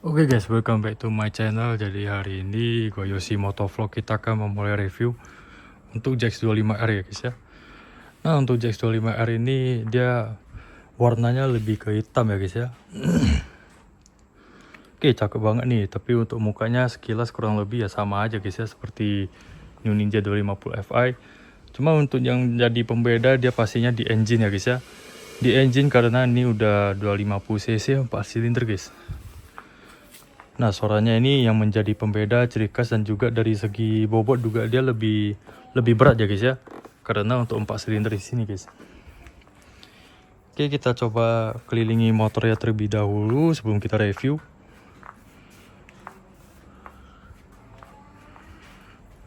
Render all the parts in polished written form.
Oke guys, welcome back to my channel. Jadi hari ini gue Yosi Motovlog, kita akan memulai review untuk JX25R ya guys ya. Nah untuk JX25R ini dia warnanya lebih ke hitam ya guys ya. Oke, cakep banget nih, tapi untuk mukanya sekilas kurang lebih ya sama aja guys ya, seperti New Ninja 250 Fi. Cuma untuk yang jadi pembeda dia pastinya di engine ya guys ya. Di engine karena ini udah 250 cc 4 silinder guys. Nah, suaranya ini yang menjadi pembeda, ciri khas, dan juga dari segi bobot juga dia lebih berat ya guys ya. Karena untuk 4 silinder di sini guys. Oke, kita coba kelilingi motornya terlebih dahulu sebelum kita review.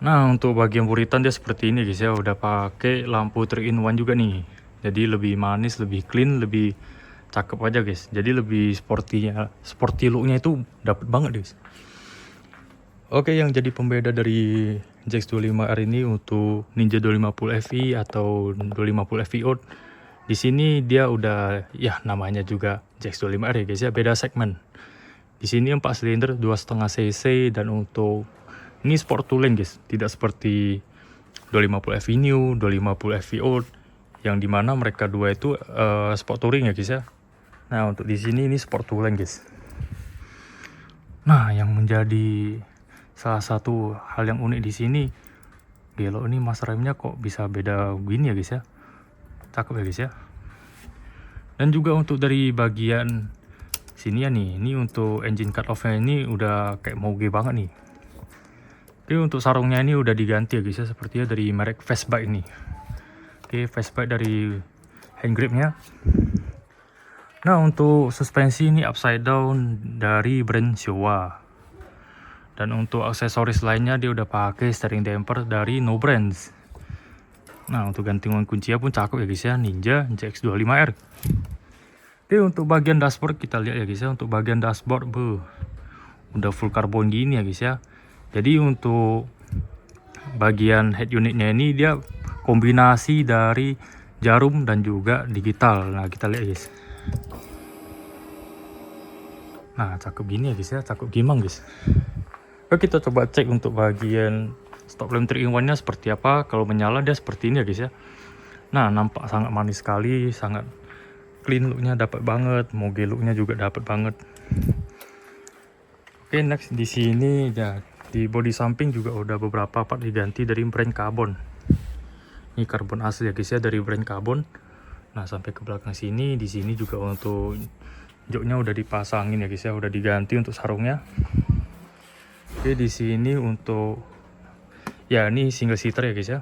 Nah, untuk bagian buritan dia seperti ini guys ya, udah pakai lampu 3-in-1 juga nih. Jadi lebih manis, lebih clean, lebih cakep aja guys. Jadi lebih sporty looknya itu dapet banget guys. Oke, yang jadi pembeda dari JX25R ini untuk Ninja 250 Fi atau 250 Fi Out, di sini dia udah ya namanya juga JX25R ya guys ya, beda segmen. Di sini 4 silinder 2,5 cc, dan untuk ini sport touring guys, tidak seperti 250 Fi New, 250 Fi Out yang dimana mereka dua itu sport touring ya guys ya. Nah, untuk di sini ini sport touring guys. Nah, yang menjadi salah satu hal yang unik di sini, gelo ini mas remnya kok bisa beda gini ya guys ya. Cakep ya guys ya. Dan juga untuk dari bagian sini ya nih, ini untuk engine cut off-nya ini udah kayak moge banget nih. Oke, untuk sarungnya ini udah diganti ya guys ya, sepertinya dari merek Fastbike ini. Oke, Fastbike dari hand gripnya. Nah, untuk suspensi ini upside down dari brand Showa. Dan untuk aksesoris lainnya dia udah pakai steering damper dari No Brands. Nah, untuk gantungan kuncinya pun cakep ya guys ya, Ninja JX25R. Oke, untuk bagian dashboard kita lihat ya guys ya. Untuk bagian dashboard udah full karbon gini ya guys ya. Jadi untuk bagian head unitnya ini dia kombinasi dari jarum dan juga digital. Nah, kita lihat guys. Nah, cakep gini ya guys ya, cakep gimang guys. Oke, kita coba cek untuk bagian stop lamp 3-in-1 nya seperti apa. Kalau menyala dia seperti ini ya guys ya. Nah, nampak sangat manis sekali, sangat clean looknya dapat banget, moge looknya juga dapat banget. Oke, next di sini ya, di bodi samping juga udah beberapa part diganti dari brand Carbon. Ini karbon asli ya guys ya, dari brand Carbon. Nah, sampai ke belakang sini, di sini juga untuk joknya udah dipasangin ya guys ya, udah diganti untuk sarungnya. Oke, di sini untuk ya ini single seater ya guys ya.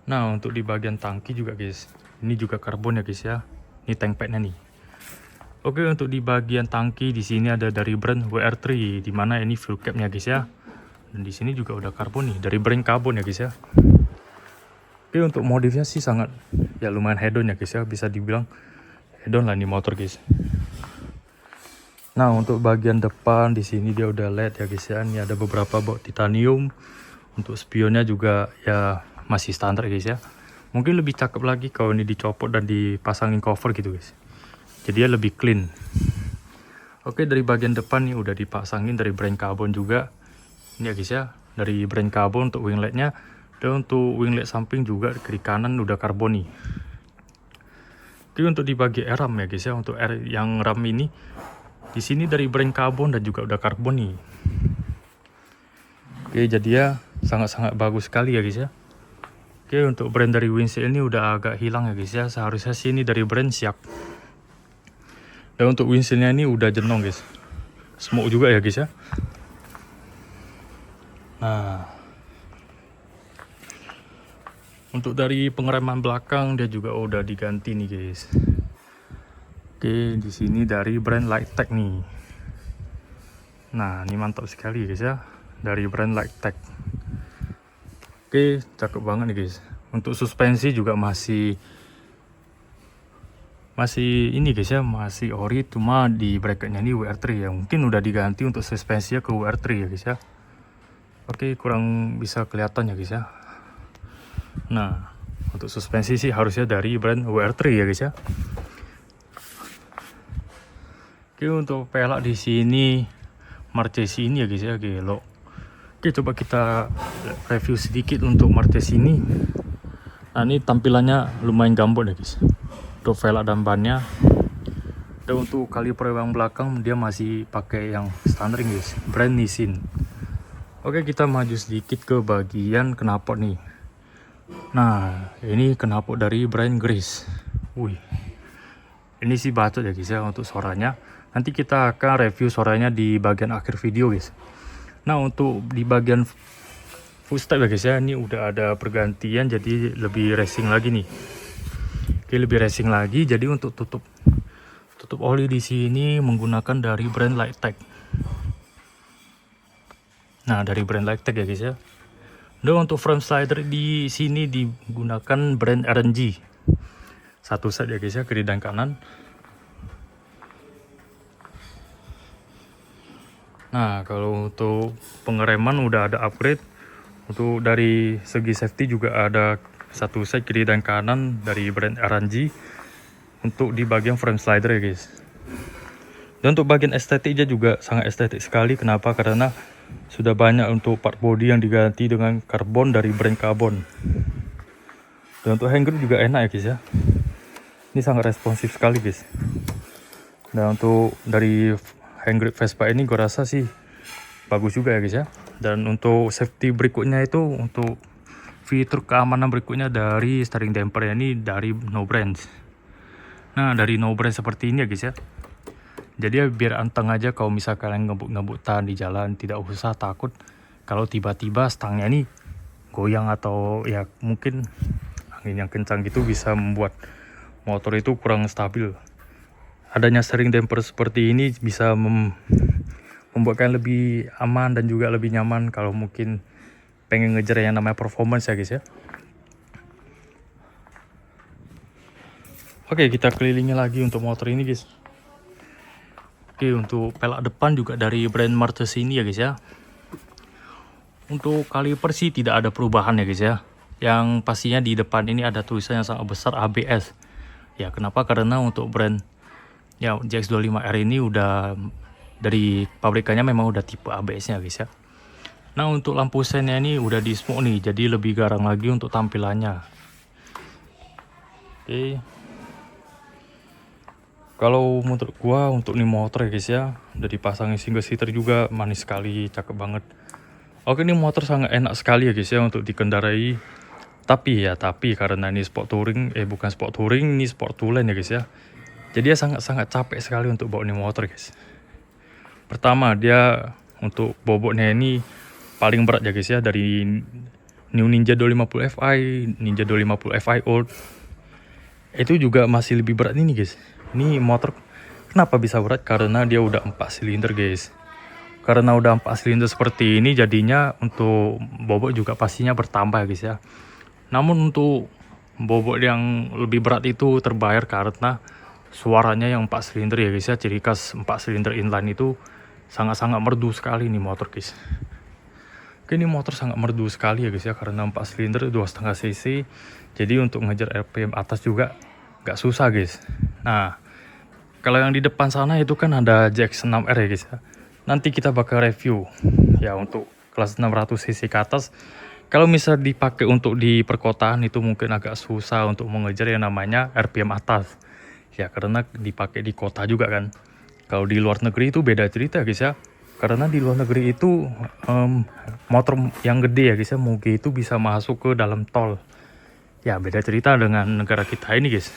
Nah, untuk di bagian tangki juga guys, ini juga karbon ya guys ya. Ini tank padnya nih. Oke, untuk di bagian tangki di sini ada dari brand WR3, dimana ini fuel capnya guys ya. Dan di sini juga udah karbon nih, dari brand Carbon ya guys ya. Oke, untuk modifnya sih sangat ya lumayan hedon ya guys ya, bisa dibilang hedon lah nih motor guys. Nah, untuk bagian depan di sini dia udah LED ya guys ya. Ini ada beberapa baut titanium. Untuk spionnya juga ya masih standar guys ya. Mungkin lebih cakep lagi kalau ini dicopot dan dipasangin cover gitu guys. Jadi dia lebih clean. Oke, dari bagian depan nih udah dipasangin dari brand Carbon juga. Ini ya guys ya, dari brand Carbon untuk wingletnya. Dan untuk winglet samping juga kiri kanan udah karbon nih. Oke, untuk di bagian ram ya guys ya, untuk yang ram ini di sini dari brand Carbon dan juga udah karbon nih. Oke, jadi ya sangat-sangat bagus sekali ya guys ya. Oke, untuk brand dari windshield ini udah agak hilang ya guys ya. Seharusnya sih ini dari brand Siak. Dan untuk windshieldnya ini udah jenong guys. Smoke juga ya guys ya. Nah, untuk dari pengereman belakang dia juga udah diganti nih guys. Oke, di sini dari brand Lighttech nih. Nah, ini mantap sekali guys ya, dari brand Lighttech. Oke, cakep banget nih guys. Untuk suspensi juga masih ini guys ya, masih ori, cuma di bracketnya ini WR3 ya. Mungkin udah diganti untuk suspensinya ke WR3 ya guys ya. Oke, kurang bisa kelihatan ya guys ya. Nah, untuk suspensi sih harusnya dari brand WR3 ya guys ya. Oke, Oke, untuk pelak di sini Marches ini ya guys ya, gelo. Oke, coba kita review sedikit untuk Marches ini. Nah, ini tampilannya lumayan gambut ya guys, untuk velg dan bannya. Dan untuk kaliper yang belakang dia masih pakai yang standar guys, brand Nissin. Oke, kita maju sedikit ke bagian knalpot nih. Nah, ini knalpot dari brand Grease. Wih, ini sih bacot ya guys ya untuk suaranya. Nanti kita akan review suaranya di bagian akhir video guys. Nah, untuk di bagian footstep ya guys ya, ini udah ada pergantian jadi lebih racing lagi nih. Oke, lebih racing lagi. Jadi untuk tutup oli di sini menggunakan dari brand Lightech. Nah, dari brand Lightech ya guys ya. Dan untuk frame slider di sini digunakan brand RNG. Satu set ya guys ya, kiri dan kanan. Nah, kalau untuk pengereman udah ada upgrade. Untuk dari segi safety juga ada satu set kiri dan kanan dari brand RNG untuk di bagian frame slider ya guys. Dan untuk bagian estetiknya juga sangat estetik sekali. Kenapa? Karena sudah banyak untuk part body yang diganti dengan karbon dari brand Carbon. Dan untuk handgrip juga enak ya guys ya. Ini sangat responsif sekali guys. Dan untuk dari handgrip Vespa ini gue rasa sih bagus juga ya guys ya. Dan untuk safety berikutnya itu, untuk fitur keamanan berikutnya dari steering damper ini dari No Brands. Nah, dari No Brands seperti ini ya guys ya. Jadi ya biar anteng aja kalau misal kalian ngebut-ngebutan di jalan, tidak usah takut kalau tiba-tiba stangnya ini goyang atau ya mungkin angin yang kencang gitu bisa membuat motor itu kurang stabil. Adanya steering damper seperti ini bisa membuat kalian lebih aman dan juga lebih nyaman kalau mungkin pengen ngejar yang namanya performance ya guys ya. Oke, kita kelilingi lagi untuk motor ini guys. Oke, untuk pelak depan juga dari brand Marches ini ya guys ya. Untuk kaliper sih tidak ada perubahan ya guys ya. Yang pastinya di depan ini ada tulisan yang sangat besar ABS. Ya, kenapa? Karena untuk brand ya JX25R ini udah dari pabrikannya memang udah tipe ABS-nya guys ya. Nah, untuk lampu sennya ini udah di smoke nih, jadi lebih garang lagi untuk tampilannya. Oke. Kalau menurut gua untuk ini motor ya guys ya, udah dipasangin single seater juga manis sekali, cakep banget. Oke, ini motor sangat enak sekali ya guys ya untuk dikendarai. Tapi karena ini sport touring, bukan sport touring, ini sport two lane ya guys ya. Jadi ya sangat capek sekali untuk bawa ini motor guys. Pertama, dia untuk bobotnya ini paling berat ya guys ya, dari New Ninja 250 Fi, Ninja 250 Fi Old. Itu juga masih lebih berat ini guys. Ini motor kenapa bisa berat? Karena dia udah 4 silinder guys. Karena udah 4 silinder seperti ini, jadinya untuk bobot juga pastinya bertambah ya guys ya. Namun untuk bobot yang lebih berat itu terbayar karena suaranya yang 4 silinder ya guys ya. Ciri khas 4 silinder inline itu sangat-sangat merdu sekali nih motor guys. Oke, ini motor sangat merdu sekali ya guys ya, karena 4 silinder 2,5 cc. Jadi untuk ngejar RPM atas juga gak susah guys. Nah, kalau yang di depan sana itu kan ada JX6R ya guys ya. Nanti kita bakal review ya untuk kelas 600 cc ke atas. Kalau misal dipakai untuk di perkotaan itu mungkin agak susah untuk mengejar yang namanya RPM atas. Ya, karena dipakai di kota juga kan. Kalau di luar negeri itu beda cerita guys ya. Karena di luar negeri itu motor yang gede ya guys ya, moge itu bisa masuk ke dalam tol. Ya, beda cerita dengan negara kita ini guys.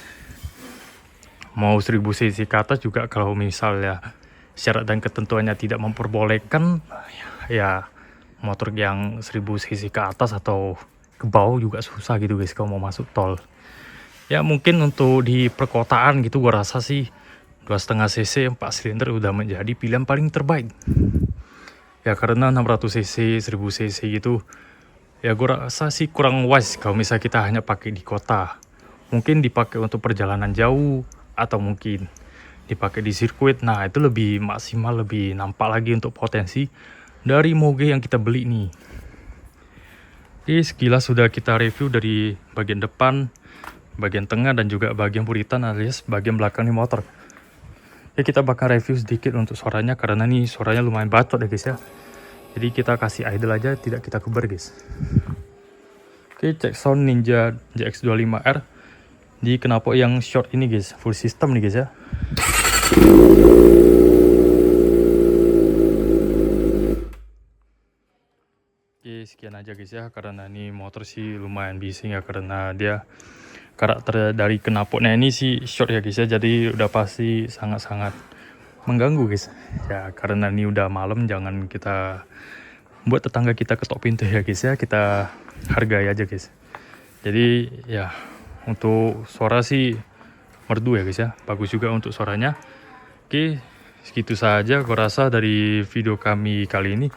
Mau 1000 cc ke atas juga kalau misalnya syarat dan ketentuannya tidak memperbolehkan, ya motor yang 1000 cc ke atas atau ke bawah juga susah gitu guys kalau mau masuk tol. Ya, mungkin untuk di perkotaan gitu gua rasa sih 2,5 cc 4 silinder udah menjadi pilihan paling terbaik. Ya, karena 600 cc 1000 cc gitu ya gua rasa sih kurang wise kalau misalnya kita hanya pakai di kota. Mungkin dipakai untuk perjalanan jauh atau mungkin dipakai di sirkuit. Nah, itu lebih maksimal, lebih nampak lagi untuk potensi dari moge yang kita beli nih. Oke, sekilas sudah kita review dari bagian depan, bagian tengah dan juga bagian buritan alias bagian belakang nih motor. Oke, kita bakal review sedikit untuk suaranya karena nih suaranya lumayan bacot ya guys ya. Jadi kita kasih idle aja, tidak kita kubar guys. Oke, cek sound Ninja JX25R di knalpot yang short ini guys, full system nih guys ya. Oke, sekian aja guys ya, karena ini motor sih lumayan bising ya, karena dia karakter dari knalpotnya ini sih short ya guys ya, jadi udah pasti sangat-sangat mengganggu guys ya. Karena ini udah malam, jangan kita buat tetangga kita ketok pintu ya guys ya, kita hargai aja guys. Jadi ya untuk suara sih merdu ya guys ya, bagus juga untuk suaranya. Oke, segitu saja gua rasa dari video kami kali ini.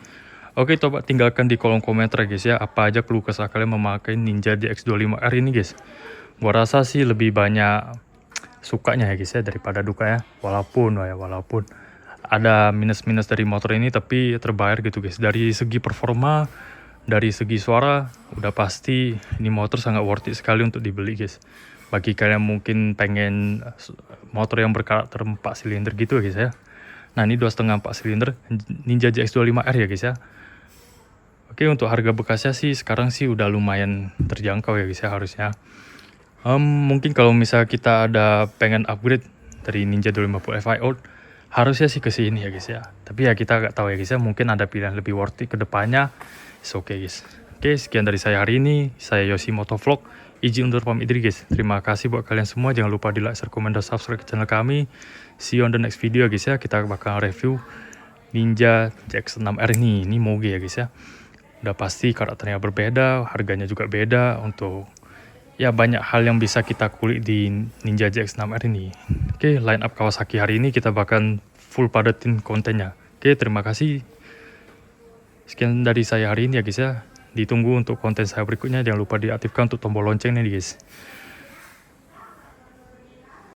Oke, coba tinggalkan di kolom komentar guys ya, apa aja keluh kesah kalian memakai Ninja JX25R ini guys. Gua rasa sih lebih banyak sukanya ya guys ya daripada duka ya, walaupun ada minus-minus dari motor ini, tapi terbayar gitu guys. Dari segi performa, dari segi suara, udah pasti ini motor sangat worth it sekali untuk dibeli guys. Bagi kalian mungkin pengen motor yang berkarakter 4 silinder gitu ya guys ya. Nah, ini 2,5 4 silinder Ninja JX25R ya guys ya. Oke, untuk harga bekasnya sih sekarang sih udah lumayan terjangkau ya guys ya harusnya. Mungkin kalau misal kita ada pengen upgrade dari Ninja 250 Fi Old, harusnya sih ke sini ya guys ya. Tapi ya kita nggak tahu ya guys ya, mungkin ada pilihan lebih worth it ke depannya. It's okay guys. Oke, sekian dari saya hari ini. Saya Yosi Motovlog. Izin undur pamit diri guys. Terima kasih buat kalian semua. Jangan lupa di like, share, komen, dan subscribe ke channel kami. See you on the next video guys ya. Kita bakal review Ninja JX6R ini. Ini moge ya guys ya. Udah pasti karakternya berbeda, harganya juga beda. Untuk ya banyak hal yang bisa kita kulik di Ninja JX6R ini. Oke, line up Kawasaki hari ini kita bahkan full padatin kontennya. Oke, terima kasih. Sekian dari saya hari ini ya guys ya. Ditunggu untuk konten saya berikutnya. Jangan lupa diaktifkan untuk tombol loncengnya nih guys.